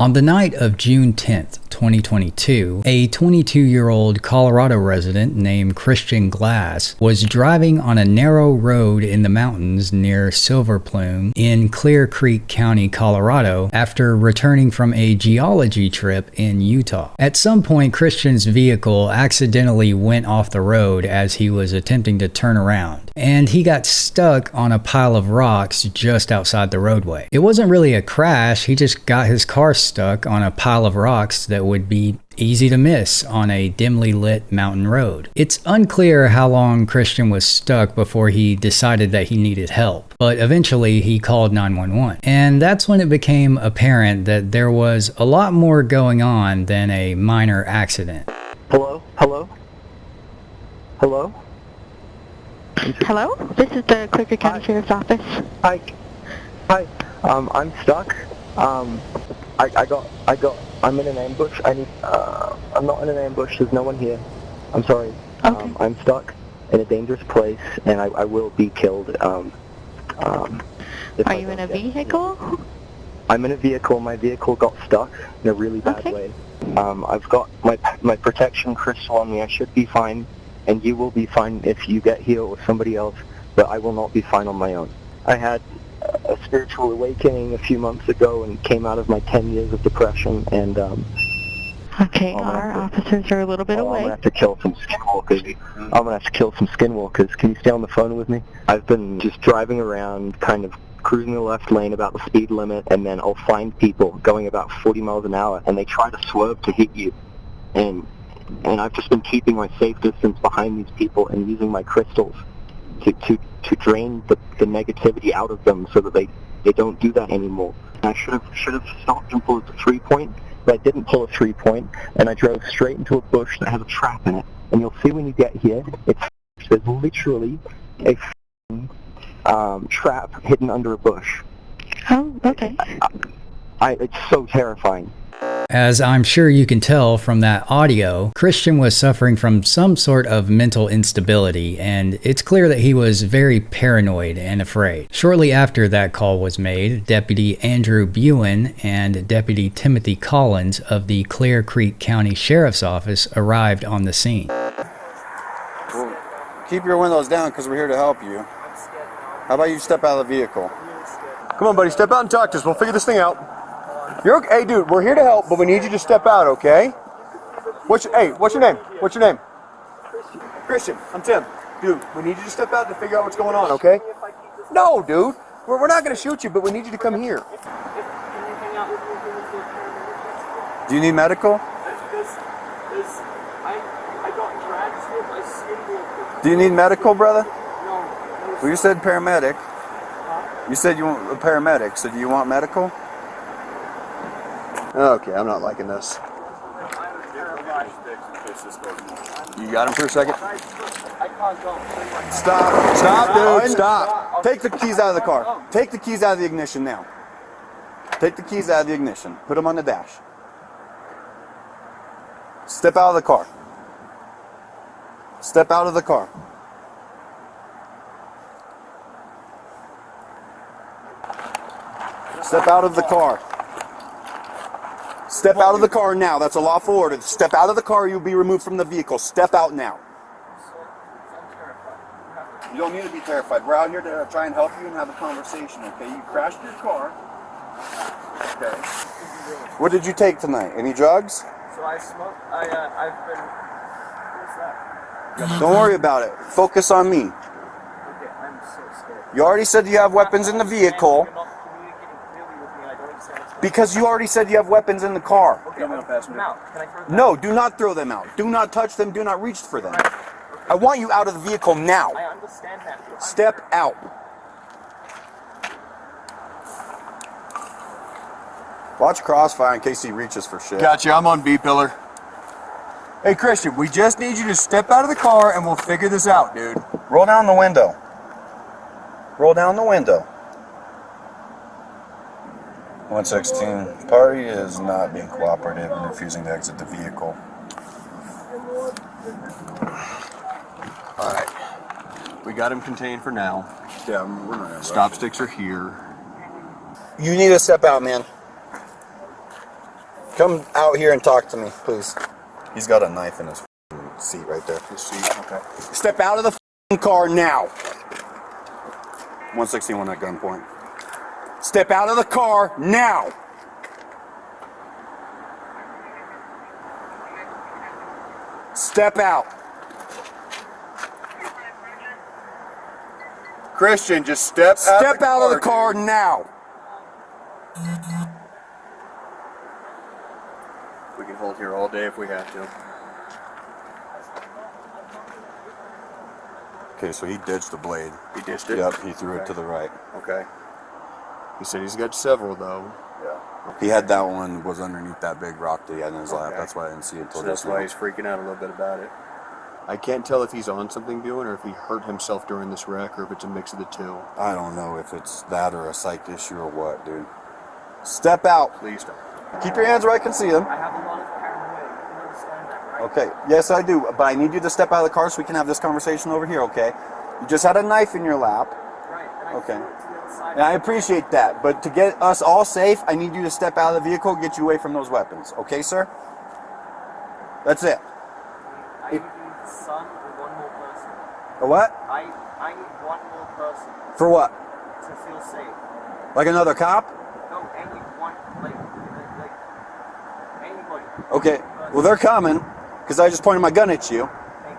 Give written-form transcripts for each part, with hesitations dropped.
On the night of June 10th, 2022, a 22-year-old Colorado resident named Christian Glass was driving on a narrow road in the mountains near Silver Plume in Clear Creek County, Colorado, after returning from a geology trip in Utah. At some point, Christian's vehicle accidentally went off the road as he was attempting to turn around, and he got stuck on a pile of rocks just outside the roadway. It wasn't really a crash, he just got his car stuck on a pile of rocks that would be easy to miss on a dimly lit mountain road. It's unclear how long Christian was stuck before he decided that he needed help, but eventually he called 911. And that's when it became apparent that there was a lot more going on than a minor accident. Hello? Hello? Hello? Hello? This is the Clear Creek County Sheriff's Office. Hi. Hi. I'm stuck. I'm in an ambush. I'm not in an ambush. There's no one here. I'm sorry. Okay. I'm stuck in a dangerous place, and I will be killed. Are you in a vehicle? I'm in a vehicle. My vehicle got stuck in a really bad way. I've got my protection crystal on me. I should be fine, and you will be fine if you get here or somebody else, but I will not be fine on my own. I had a spiritual awakening a few months ago and came out of my 10 years of depression, and okay, our officers are a little bit away. I'm gonna have to kill some skinwalkers. Can you stay on the phone with me? I've been just driving around, kind of cruising the left lane about the speed limit, and then I'll find people going about 40 miles an hour, and they try to swerve to hit you, and I've just been keeping my safe distance behind these people and using my crystals to drain the negativity out of them so that they don't do that anymore. I should have stopped and pulled a 3-point, but I didn't pull a 3-point, and I drove straight into a bush that has a trap in it. And you'll see when you get here, there's literally a trap hidden under a bush. Oh, okay. It's so terrifying. As I'm sure you can tell from that audio, Christian was suffering from some sort of mental instability, and it's clear that he was very paranoid and afraid. Shortly after that call was made, Deputy Andrew Buin and Deputy Timothy Collins of the Clear Creek County Sheriff's Office arrived on the scene. Well, keep your windows down because we're here to help you. How about you step out of the vehicle? Come on, buddy, step out and talk to us. We'll figure this thing out. You're okay. Hey, dude, we're here to help, but we need you to step out, okay? What's your name? What's your name? Christian, I'm Tim. Dude, we need you to step out to figure out what's going on, okay? No, dude. We're not going to shoot you, but we need you to come here. Do you need medical? Do you need medical, brother? Well, you said paramedic. You said you want a paramedic, so do you want medical? Okay, I'm not liking this. You got him for a second? Stop, dude, stop. Take the keys out of the car. Take the keys out of the ignition now. Take the keys out of the ignition. Put them on the dash. Step out of the car. Step out of the car. Step out of the car. Step out of the car now. That's a lawful order. Step out of the car, you'll be removed from the vehicle. Step out now. You don't need to be terrified. We're out here to try and help you and have a conversation, okay? You crashed your car. Okay. What did you take tonight? Any drugs? So I smoked. I've been. What's that? Don't worry about it. Focus on me. Okay, I'm so scared. You already said you have weapons in the vehicle. You're not communicating clearly with me. I don't understand what's going on. Because you already said you have weapons in the car. Okay, I'm gonna pass them out. Can I throw them No, do not throw them out. Do not touch them. Do not reach for them. I want you out of the vehicle now. I understand that. Step out. Watch Crossfire in case he reaches for shit. Gotcha, I'm on B-pillar. Hey, Christian, we just need you to step out of the car and we'll figure this out, dude. Roll down the window. Roll down the window. 116. Party is not being cooperative and refusing to exit the vehicle. Alright. We got him contained for now. Yeah, we're not gonna Stop sticks are here. You need to step out, man. Come out here and talk to me, please. He's got a knife in his seat right there. His seat, okay. Step out of the car now. 161 at gunpoint. Step out of the car now. Step out. Christian, just step out of the car now. We can hold here all day if we have to. Okay, so he ditched the blade. He ditched it? Yep, he threw it to the right. Okay. He said he's got several though. Yeah. He had that one was underneath that big rock that he had in his lap. Okay. That's why I didn't see it until So that's just why now. he's freaking out a little bit about it. I can't tell if he's on something, Buin, or if he hurt himself during this wreck, or if it's a mix of the two. I don't know if it's that or a psych issue or what, dude. Step out. Please don't. Keep your hands where I can see them. I have a lot of paranoia. You can understand that, right? Okay, yes I do, but I need you to step out of the car so we can have this conversation over here, okay? You just had a knife in your lap. Right. And I Okay. threw it to the other side. And I appreciate that, but to get us all safe, I need you to step out of the vehicle, get you away from those weapons. Okay, sir? That's it. I either need son or one more person. A what? I need one more person For what? to feel safe. Like another cop? No, anyone, like anybody. Okay, well they're coming, because I just pointed my gun at you. Thank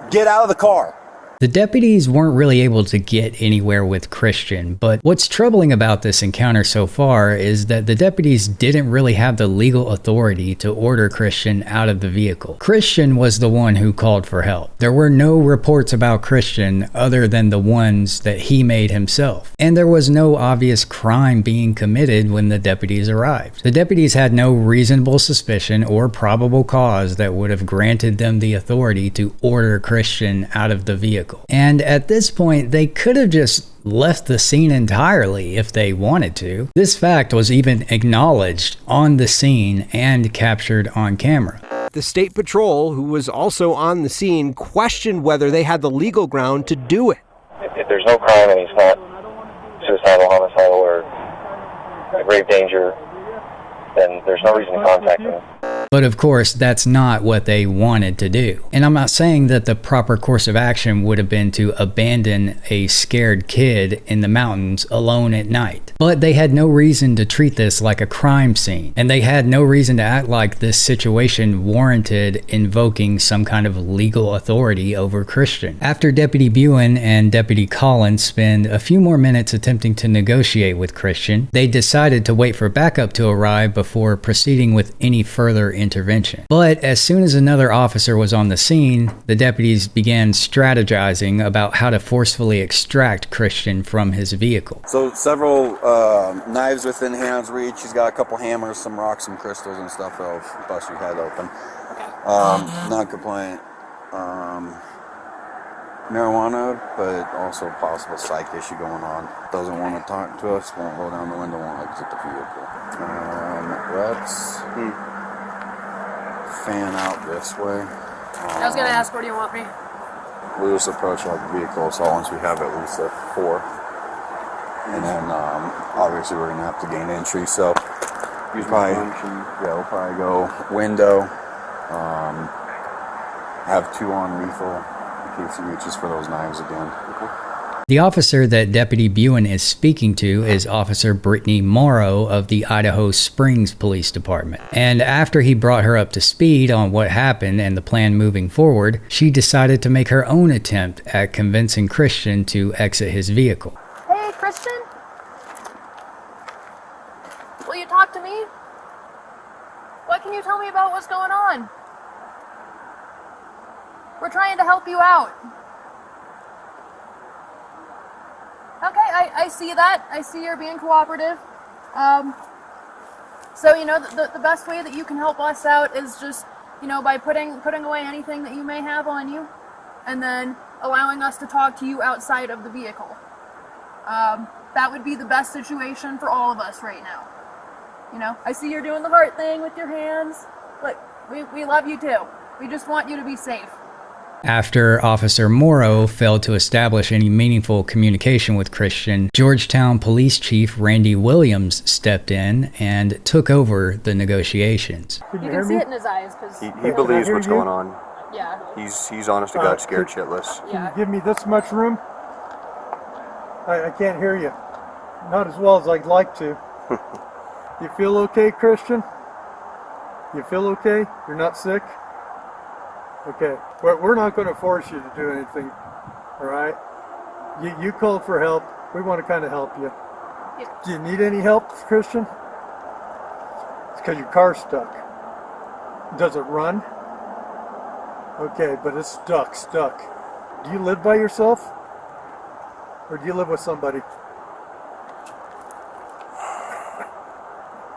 you. Get out of the car. The deputies weren't really able to get anywhere with Christian, but what's troubling about this encounter so far is that the deputies didn't really have the legal authority to order Christian out of the vehicle. Christian was the one who called for help. There were no reports about Christian other than the ones that he made himself, and there was no obvious crime being committed when the deputies arrived. The deputies had no reasonable suspicion or probable cause that would have granted them the authority to order Christian out of the vehicle. And at this point, they could have just left the scene entirely if they wanted to. This fact was even acknowledged on the scene and captured on camera. The state patrol, who was also on the scene, questioned whether they had the legal ground to do it. If there's no crime and he's not suicidal, homicidal, or a grave danger, then there's no reason to contact him. But of course, that's not what they wanted to do. And I'm not saying that the proper course of action would have been to abandon a scared kid in the mountains alone at night. But they had no reason to treat this like a crime scene. And they had no reason to act like this situation warranted invoking some kind of legal authority over Christian. After Deputy Buin and Deputy Collins spend a few more minutes attempting to negotiate with Christian, they decided to wait for backup to arrive before proceeding with any further intervention. But as soon as another officer was on the scene, the deputies began strategizing about how to forcefully extract Christian from his vehicle. So several knives within hand's reach. He's got a couple hammers, some rocks, some crystals and stuff that'll bust your head open. Non-compliant marijuana, but also a possible psych issue going on. Doesn't want to talk to us, won't roll down the window, won't exit the vehicle. Let's fan out this way. I was gonna ask, where do you want me? We'll just approach our vehicle, so once we have at least a 4. And then obviously we're gonna have to gain entry, so we'll probably go window, have 2 on lethal in case he reaches for those knives again. The officer that Deputy Buin is speaking to is Officer Brittany Morrow of the Idaho Springs Police Department. And after he brought her up to speed on what happened and the plan moving forward, she decided to make her own attempt at convincing Christian to exit his vehicle. Hey, Christian? Will you talk to me? What can you tell me about what's going on? We're trying to help you out. Okay, I see that. I see you're being cooperative. So, you know, the best way that you can help us out is just, you know, by putting away anything that you may have on you, and then allowing us to talk to you outside of the vehicle. That would be the best situation for all of us right now. You know, I see you're doing the heart thing with your hands. Look, we love you too. We just want you to be safe. After Officer Morrow failed to establish any meaningful communication with Christian, Georgetown Police Chief Randy Williams stepped in and took over the negotiations. You can see it in his eyes because He believes what's going on. yeah. He's honest to God scared shitless. Yeah. Can you give me this much room? I can't hear you. Not as well as I'd like to. You feel okay, Christian? You feel okay? You're not sick? Okay. We're not going to force you to do anything, all right? You called for help. We want to kind of help you. Yeah. Do you need any help, Christian? It's because your car's stuck. Does it run? Okay, but it's stuck. Do you live by yourself? Or do you live with somebody?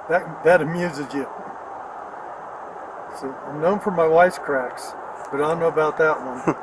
That amuses you. See, I'm known for my wisecracks, but I don't know about that one.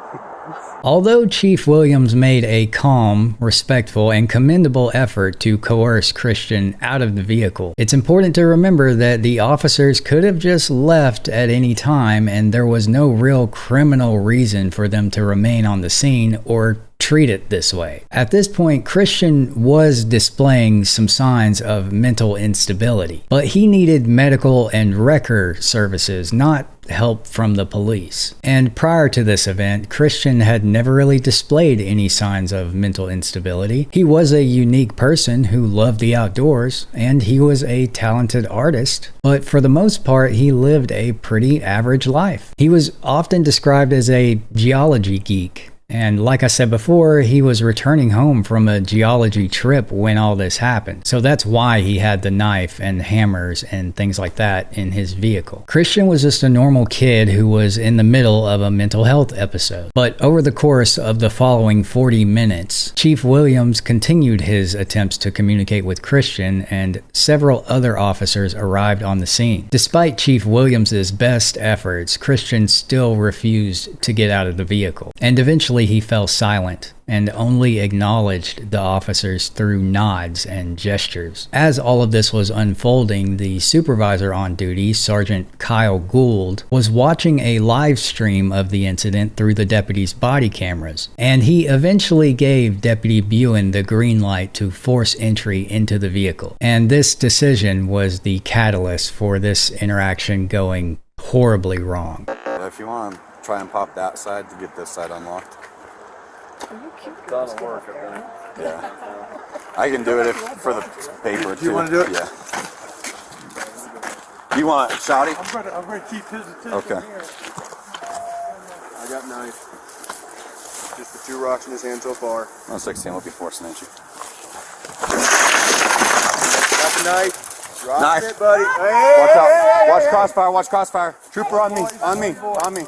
Although Chief Williams made a calm, respectful, and commendable effort to coerce Christian out of the vehicle, it's important to remember that the officers could have just left at any time and there was no real criminal reason for them to remain on the scene or treat it this way. At this point, Christian was displaying some signs of mental instability, but he needed medical and wrecker services, not help from the police. And prior to this event, Christian had never really displayed any signs of mental instability. He was a unique person who loved the outdoors, and he was a talented artist, but for the most part, he lived a pretty average life. He was often described as a geology geek. And like I said before, he was returning home from a geology trip when all this happened. So that's why he had the knife and hammers and things like that in his vehicle. Christian was just a normal kid who was in the middle of a mental health episode. But over the course of the following 40 minutes, Chief Williams continued his attempts to communicate with Christian, and several other officers arrived on the scene. Despite Chief Williams's best efforts, Christian still refused to get out of the vehicle. And eventually he fell silent and only acknowledged the officers through nods and gestures. As all of this was unfolding, the supervisor on duty, Sergeant Kyle Gould, was watching a live stream of the incident through the deputy's body cameras, and he eventually gave Deputy Buin the green light to force entry into the vehicle. And this decision was the catalyst for this interaction going horribly wrong. If you want to try and pop that side to get this side unlocked. Doesn't work. Yeah. I can do it for the paper too. Do you want to do it? Yeah. You want Shouty? I'm going to keep his attention Okay. here. I got knife. Just the 2 rocks in his hand so far. 116 will be forcing at you. Got the knife. Drop Knife. it, buddy. Hey, Watch out. hey, Watch hey. crossfire. Watch crossfire. Trooper on me. On me. On me.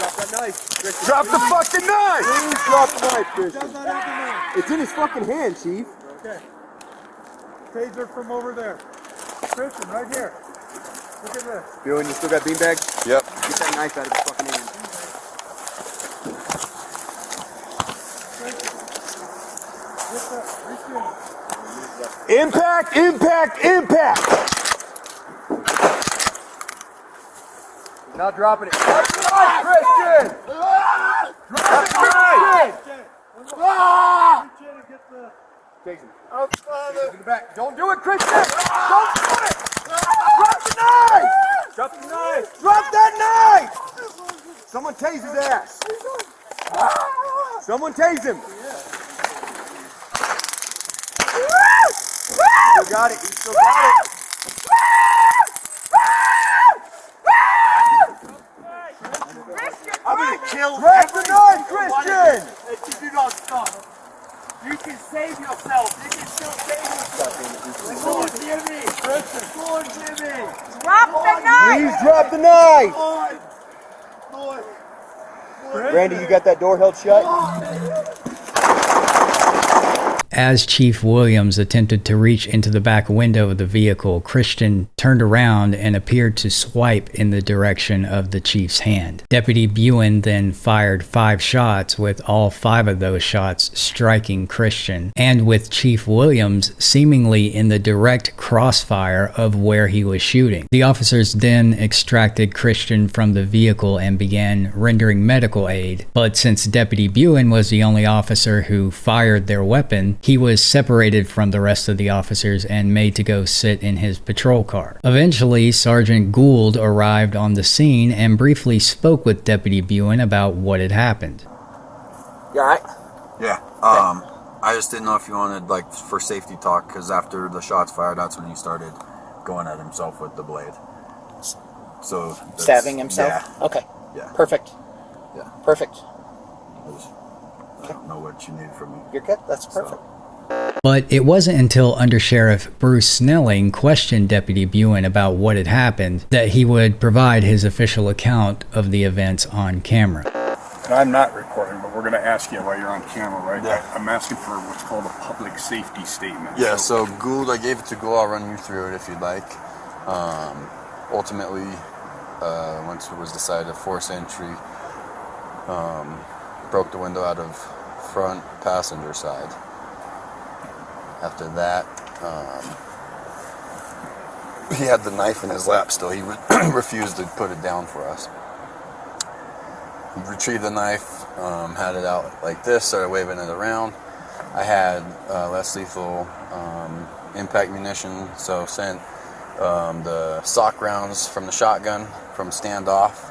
Drop that knife. Christian. Drop the fucking knife! Please drop the knife, Christian. It's in his fucking hand, Chief. Okay. Taser from over there. Christian, right here. Look at this. Buin, you still got beanbag? Yep. Get that knife out of his fucking hand. Impact, impact, impact! Not dropping it. Drop the knife, Christian! Drop the knife! Jason. In the back. Don't do it, Christian! Don't do it! Drop the knife! Drop the knife! Drop that knife! Someone tase his ass. Someone tase him. He still got it. He still got it. I'm gonna kill. Grab the knife, Christian! If you do not stop, you can save yourself. You can still save yourself. Go on, Jimmy. Go on, Jimmy. Drop the knife! Please drop the knife! Randy, you got that door held shut? as Chief Williams attempted to reach into the back window of the vehicle, Christian turned around and appeared to swipe in the direction of the chief's hand. Deputy Buin then fired 5 shots, with all 5 of those shots striking Christian, and with Chief Williams seemingly in the direct crossfire of where he was shooting. The officers then extracted Christian from the vehicle and began rendering medical aid, but since Deputy Buin was the only officer who fired their weapon, he was separated from the rest of the officers and made to go sit in his patrol car. Eventually, Sergeant Gould arrived on the scene and briefly spoke with Deputy Buin about what had happened. You alright? Yeah. I just didn't know if you wanted, like, for safety talk, because after the shots fired, that's when he started going at himself with the blade. So stabbing himself? Yeah. Okay. Yeah. Perfect. Yeah. Perfect. I don't know what you need from me. You're good. That's perfect. But it wasn't until Undersheriff Bruce Snelling questioned Deputy Buin about what had happened that he would provide his official account of the events on camera. And I'm not recording, but we're going to ask you while you're on camera, right? Yeah. I'm asking for what's called a public safety statement. Yeah, so Gould, I gave it to Gould. I'll run you through it if you'd like. Ultimately, once it was decided, force entry, broke the window out of front passenger side. After that, he had the knife in his lap still. He refused to put it down for us. He retrieved the knife, had it out like this, started waving it around. I had less lethal impact munition, so sent the sock rounds from the shotgun from standoff.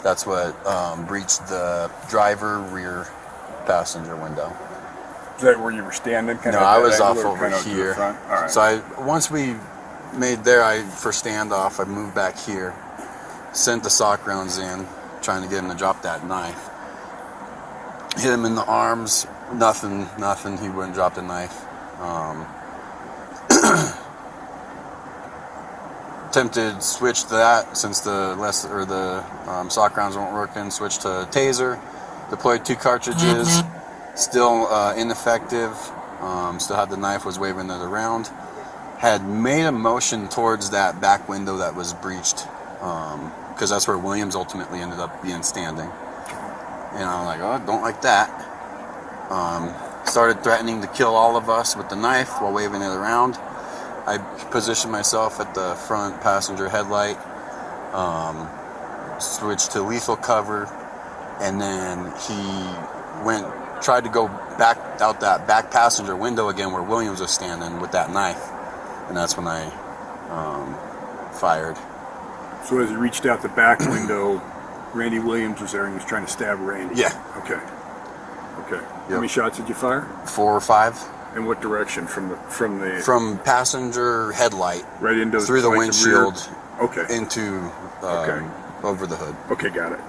That's what breached the driver rear passenger window. Is that where you were standing? No, I was off over here. All right. So once we made there, for standoff, I moved back here, sent the sock rounds in, trying to get him to drop that knife. Hit him in the arms, nothing, he wouldn't drop the knife. Attempted switch that since the sock rounds weren't working, switched to taser, deployed 2 cartridges, still ineffective, still had the knife, was waving it around. Had made a motion towards that back window that was breached, because that's where Williams ultimately ended up being standing. And I'm like, oh, don't like that. Started threatening to kill all of us with the knife while waving it around. I positioned myself at the front passenger headlight, switched to lethal cover, and then he tried to go back out that back passenger window again where Williams was standing with that knife. And that's when I fired. So as he reached out the back window, Randy Williams was there and he was trying to stab Randy? Yeah. Okay. Yep. How many shots did you fire? 4 or 5. In what direction? From passenger headlight. Right into through the windshield. Okay. Into over the hood. Okay, got it.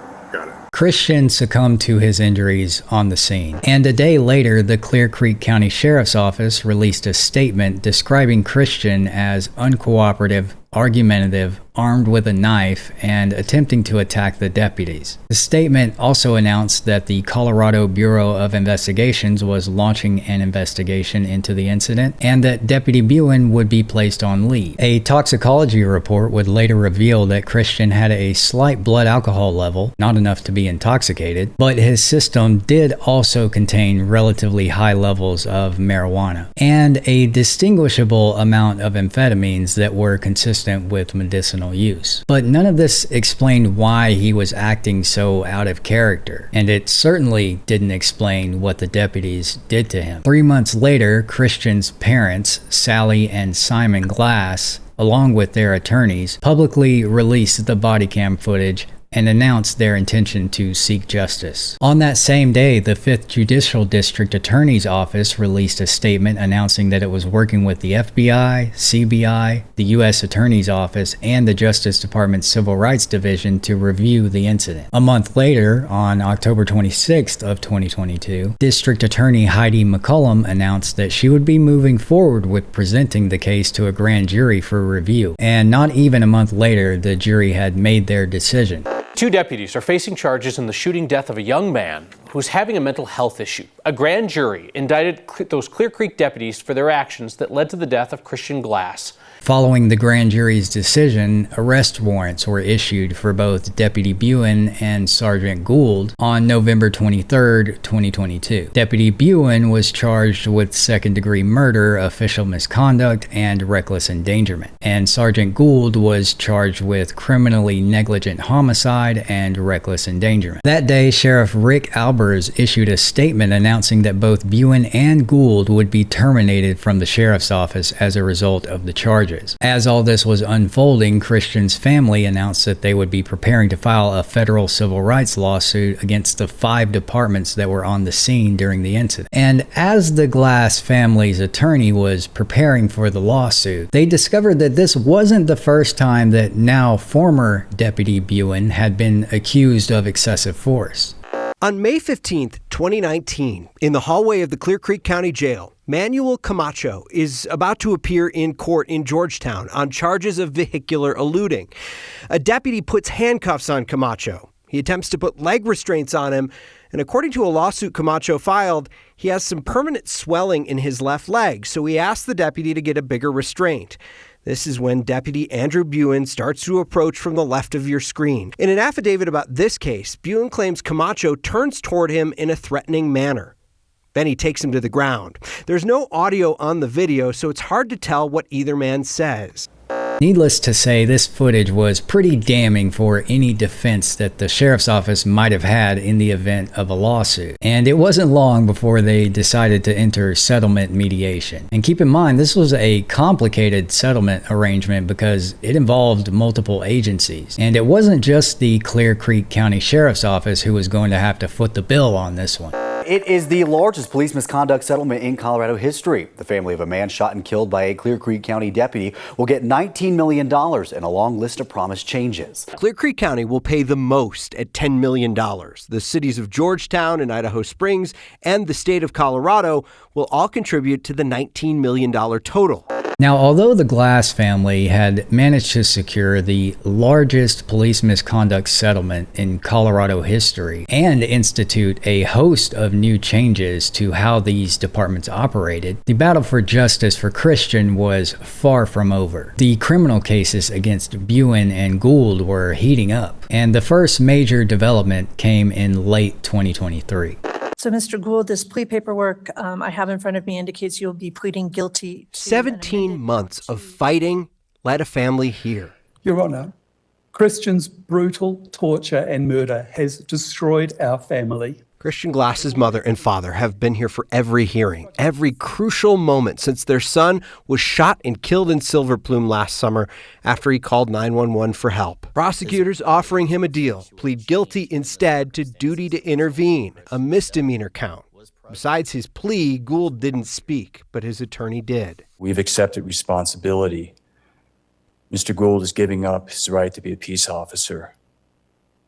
Christian succumbed to his injuries on the scene, and a day later, the Clear Creek County Sheriff's Office released a statement describing Christian as uncooperative, argumentative, armed with a knife, and attempting to attack the deputies. The statement also announced that the Colorado Bureau of Investigations was launching an investigation into the incident, and that Deputy Buin would be placed on leave. A toxicology report would later reveal that Christian had a slight blood alcohol level, not enough to be intoxicated, but his system did also contain relatively high levels of marijuana, and a distinguishable amount of amphetamines that were consistent with medicinal use. But none of this explained why he was acting so out of character, and it certainly didn't explain what the deputies did to him. 3 months later, Christian's parents, Sally and Simon Glass, along with their attorneys, publicly released the body cam footage and announced their intention to seek justice. On that same day, the 5th Judicial District Attorney's Office released a statement announcing that it was working with the FBI, CBI, the U.S. Attorney's Office, and the Justice Department's Civil Rights Division to review the incident. A month later, on October 26th of 2022, District Attorney Heidi McCollum announced that she would be moving forward with presenting the case to a grand jury for review. And not even a month later, the jury had made their decision. 2 deputies are facing charges in the shooting death of a young man who's having a mental health issue. A grand jury indicted those Clear Creek deputies for their actions that led to the death of Christian Glass. Following the grand jury's decision, arrest warrants were issued for both Deputy Buin and Sergeant Gould on November 23, 2022. Deputy Buin was charged with second-degree murder, official misconduct, and reckless endangerment, and Sergeant Gould was charged with criminally negligent homicide and reckless endangerment. That day, Sheriff Rick Albers issued a statement announcing that both Buin and Gould would be terminated from the sheriff's office as a result of the charges. As all this was unfolding, Christian's family announced that they would be preparing to file a federal civil rights lawsuit against the 5 departments that were on the scene during the incident. And as the Glass family's attorney was preparing for the lawsuit, they discovered that this wasn't the first time that now former Deputy Buin had been accused of excessive force. On May 15th, 2019, in the hallway of the Clear Creek County Jail, Manuel Camacho is about to appear in court in Georgetown on charges of vehicular eluding. A deputy puts handcuffs on Camacho. He attempts to put leg restraints on him, and according to a lawsuit Camacho filed, he has some permanent swelling in his left leg, so he asked the deputy to get a bigger restraint. This is when Deputy Andrew Buin starts to approach from the left of your screen. In an affidavit about this case, Buin claims Camacho turns toward him in a threatening manner. Then he takes him to the ground. There's no audio on the video, so it's hard to tell what either man says. Needless to say, this footage was pretty damning for any defense that the sheriff's office might have had in the event of a lawsuit. And it wasn't long before they decided to enter settlement mediation. And keep in mind, this was a complicated settlement arrangement because it involved multiple agencies. And it wasn't just the Clear Creek County Sheriff's Office who was going to have to foot the bill on this one. It is the largest police misconduct settlement in Colorado history. The family of a man shot and killed by a Clear Creek County deputy will get $19 million and a long list of promised changes. Clear Creek County will pay the most at $10 million. The cities of Georgetown and Idaho Springs and the state of Colorado will all contribute to the $19 million total. Now, although the Glass family had managed to secure the largest police misconduct settlement in Colorado history and institute a host of new changes to how these departments operated, the battle for justice for Christian was far from over. The criminal cases against Buin and Gould were heating up, and the first major development came in late 2023. So, Mr. Gould, this plea paperwork I have in front of me indicates you'll be pleading guilty to 17 months of fighting led a family here. Your Honor, Christian's brutal torture and murder has destroyed our family. Christian Glass's mother and father have been here for every hearing, every crucial moment since their son was shot and killed in Silver Plume last summer after he called 911 for help. Prosecutors offering him a deal, plead guilty instead to duty to intervene, a misdemeanor count. Besides his plea, Gould didn't speak, but his attorney did. We've accepted responsibility. Mr. Gould is giving up his right to be a peace officer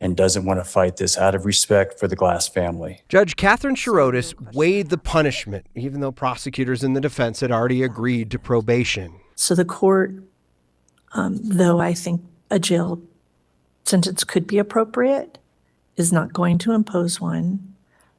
and doesn't want to fight this out of respect for the Glass family. Judge Catherine Shirotis weighed the punishment, even though prosecutors and the defense had already agreed to probation. So the court, though I think a jail sentence could be appropriate, is not going to impose one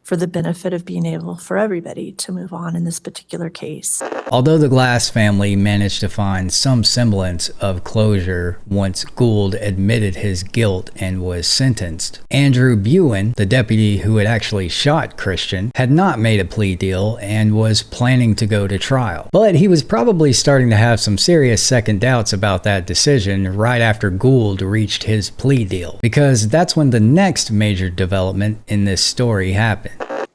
for the benefit of being able for everybody to move on in this particular case. Although the Glass family managed to find some semblance of closure once Gould admitted his guilt and was sentenced, Andrew Buin, the deputy who had actually shot Christian, had not made a plea deal and was planning to go to trial. But he was probably starting to have some serious second doubts about that decision right after Gould reached his plea deal, because that's when the next major development in this story happened.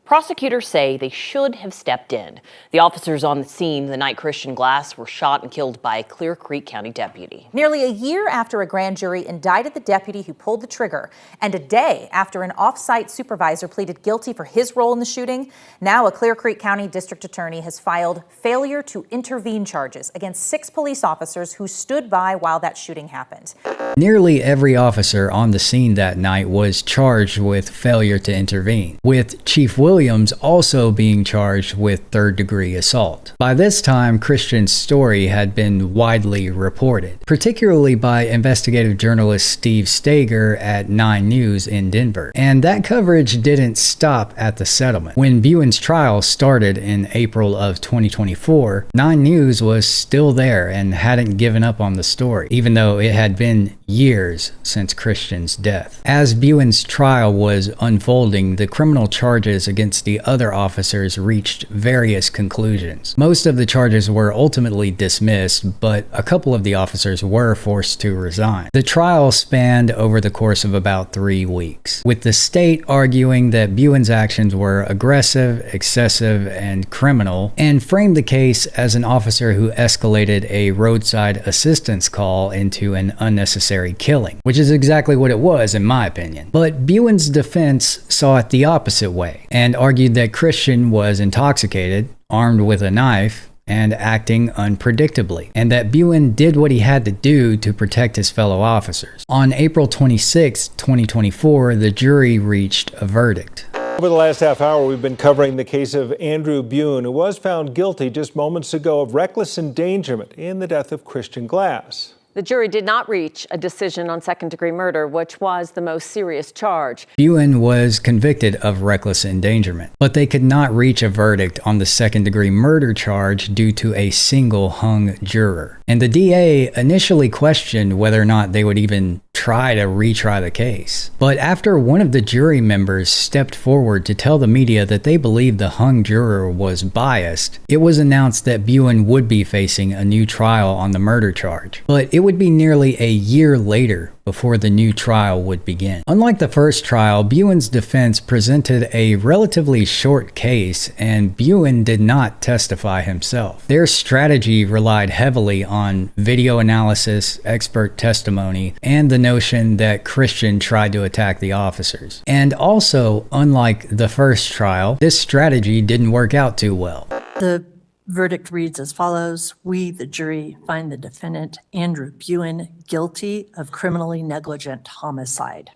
Prosecutors say they should have stepped in. The officers on the scene the night Christian Glass were shot and killed by a Clear Creek County deputy. Nearly a year after a grand jury indicted the deputy who pulled the trigger, and a day after an off-site supervisor pleaded guilty for his role in the shooting, now a Clear Creek County district attorney has filed failure to intervene charges against 6 police officers who stood by while that shooting happened. Nearly every officer on the scene that night was charged with failure to intervene, with Chief Williams Williams also being charged with third-degree assault. By this time, Christian's story had been widely reported, particularly by investigative journalist Steve Steger at 9 News in Denver. And that coverage didn't stop at the settlement. When Buin's trial started in April of 2024, 9 News was still there and hadn't given up on the story, even though it had been years since Christian's death. As Buin's trial was unfolding, the criminal charges against the other officers reached various conclusions. Most of the charges were ultimately dismissed, but a couple of the officers were forced to resign. The trial spanned over the course of about 3 weeks, with the state arguing that Buin's actions were aggressive, excessive, and criminal, and framed the case as an officer who escalated a roadside assistance call into an unnecessary killing, which is exactly what it was in my opinion. But Buin's defense saw it the opposite way, and argued that Christian was intoxicated, armed with a knife, and acting unpredictably, and that Buin did what he had to do to protect his fellow officers. On April 26, 2024, the jury reached a verdict. Over the last half hour, we've been covering the case of Andrew Buin, who was found guilty just moments ago of reckless endangerment in the death of Christian Glass. The jury did not reach a decision on second-degree murder, which was the most serious charge. Buin was convicted of reckless endangerment, but they could not reach a verdict on the second-degree murder charge due to a single hung juror. And the DA initially questioned whether or not they would even try to retry the case. But after one of the jury members stepped forward to tell the media that they believed the hung juror was biased, it was announced that Buin would be facing a new trial on the murder charge. But it would be nearly a year later before the new trial would begin. Unlike the first trial, Buin's defense presented a relatively short case, and Buin did not testify himself. Their strategy relied heavily on video analysis, expert testimony, and the notion that Christian tried to attack the officers. And also, unlike the first trial, this strategy didn't work out too well. The verdict reads as follows. We, the jury, find the defendant, Andrew Buin, guilty of criminally negligent homicide.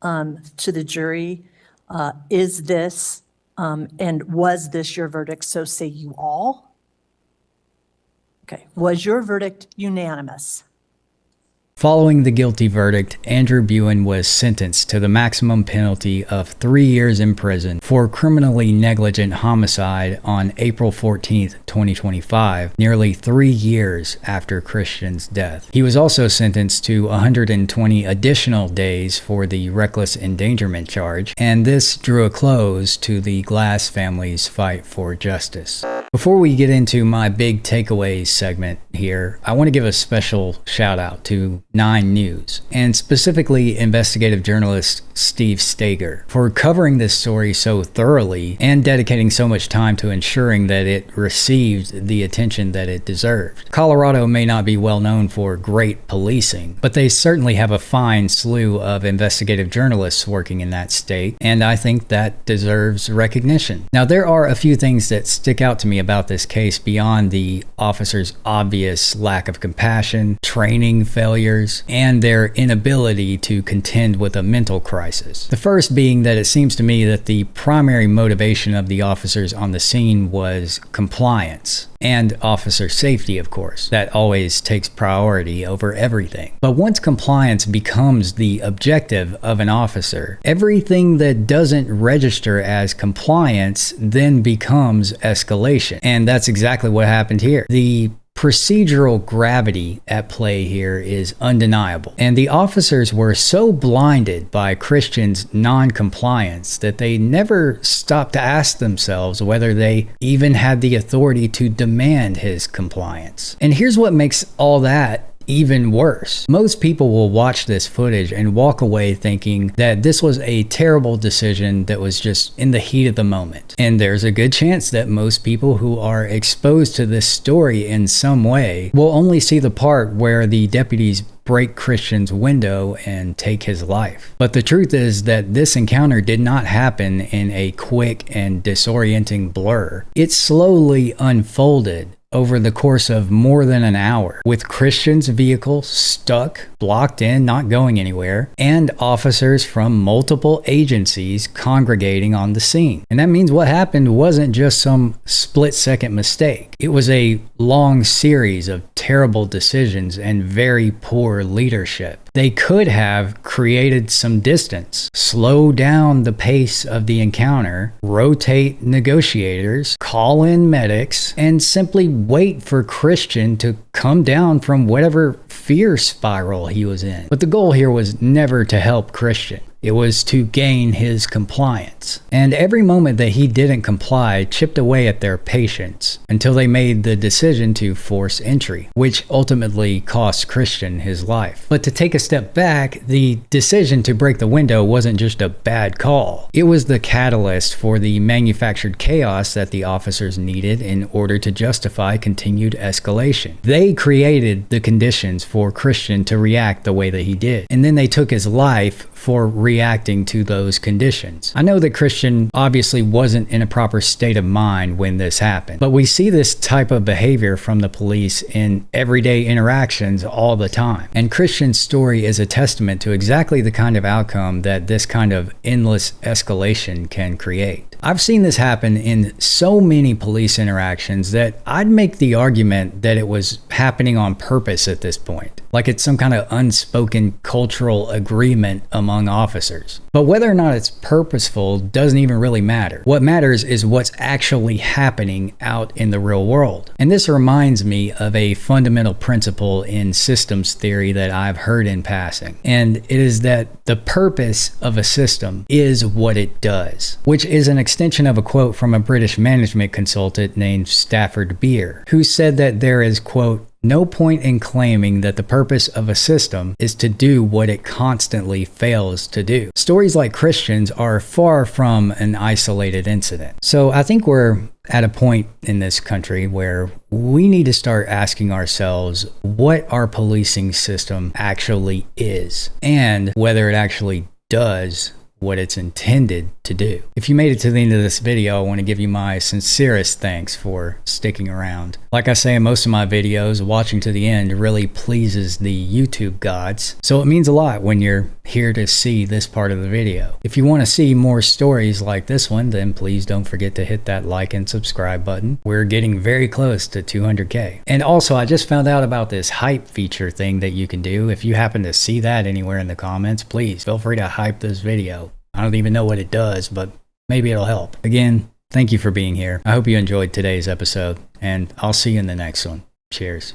To the jury, is this, and was this your verdict? So say you all. Okay, was your verdict unanimous? Following the guilty verdict, Andrew Buin was sentenced to the maximum penalty of 3 years in prison for criminally negligent homicide on April 14, 2025, nearly 3 years after Christian's death. He was also sentenced to 120 additional days for the reckless endangerment charge, and this drew a close to the Glass family's fight for justice. Before we get into my big takeaways segment here, I want to give a special shout out to 9 News, and specifically investigative journalist Steve Steger, for covering this story so thoroughly and dedicating so much time to ensuring that it received the attention that it deserved. Colorado may not be well known for great policing, but they certainly have a fine slew of investigative journalists working in that state, and I think that deserves recognition. Now, there are a few things that stick out to me about this case beyond the officers' obvious lack of compassion, training failures, and their inability to contend with a mental crisis. The first being that it seems to me that the primary motivation of the officers on the scene was compliance. And officer safety, of course. That always takes priority over everything. But once compliance becomes the objective of an officer, everything that doesn't register as compliance then becomes escalation. And that's exactly what happened here. The procedural gravity at play here is undeniable. And the officers were so blinded by Christian's non-compliance that they never stopped to ask themselves whether they even had the authority to demand his compliance. And here's what makes all that even worse. Most people will watch this footage and walk away thinking that this was a terrible decision that was just in the heat of the moment. And there's a good chance that most people who are exposed to this story in some way will only see the part where the deputies break Christian's window and take his life. But the truth is that this encounter did not happen in a quick and disorienting blur. It slowly unfolded over the course of more than an hour, with Christian's vehicle stuck, blocked in, not going anywhere, and officers from multiple agencies congregating on the scene. And that means what happened wasn't just some split-second mistake. It was a long series of terrible decisions and very poor leadership. They could have created some distance, slow down the pace of the encounter, rotate negotiators, call in medics, and simply wait for Christian to come down from whatever fear spiral he was in. But the goal here was never to help Christian. It was to gain his compliance. And every moment that he didn't comply chipped away at their patience until they made the decision to force entry, which ultimately cost Christian his life. But to take a step back, the decision to break the window wasn't just a bad call. It was the catalyst for the manufactured chaos that the officers needed in order to justify continued escalation. They created the conditions for Christian to react the way that he did. And then they took his life for reacting to those conditions. I know that Christian obviously wasn't in a proper state of mind when this happened, but we see this type of behavior from the police in everyday interactions all the time. And Christian's story is a testament to exactly the kind of outcome that this kind of endless escalation can create. I've seen this happen in so many police interactions that I'd make the argument that it was happening on purpose at this point. Like it's some kind of unspoken cultural agreement among officers. But whether or not it's purposeful doesn't even really matter. What matters is what's actually happening out in the real world. And this reminds me of a fundamental principle in systems theory that I've heard in passing. And it is that the purpose of a system is what it does, which is an extension of a quote from a British management consultant named Stafford Beer, who said that there is, quote, no point in claiming that the purpose of a system is to do what it constantly fails to do. Stories like Christian's are far from an isolated incident. So I think we're at a point in this country where we need to start asking ourselves what our policing system actually is and whether it actually does what it's intended to do. If you made it to the end of this video, I want to give you my sincerest thanks for sticking around. Like I say in most of my videos, watching to the end really pleases the YouTube gods, so it means a lot when you're here to see this part of the video. If you want to see more stories like this one, then please don't forget to hit that like and subscribe button. We're getting very close to 200K. And also, I just found out about this hype feature thing that you can do. If you happen to see that anywhere in the comments, please feel free to hype this video. I don't even know what it does, but maybe it'll help. Again, thank you for being here. I hope you enjoyed today's episode, and I'll see you in the next one. Cheers.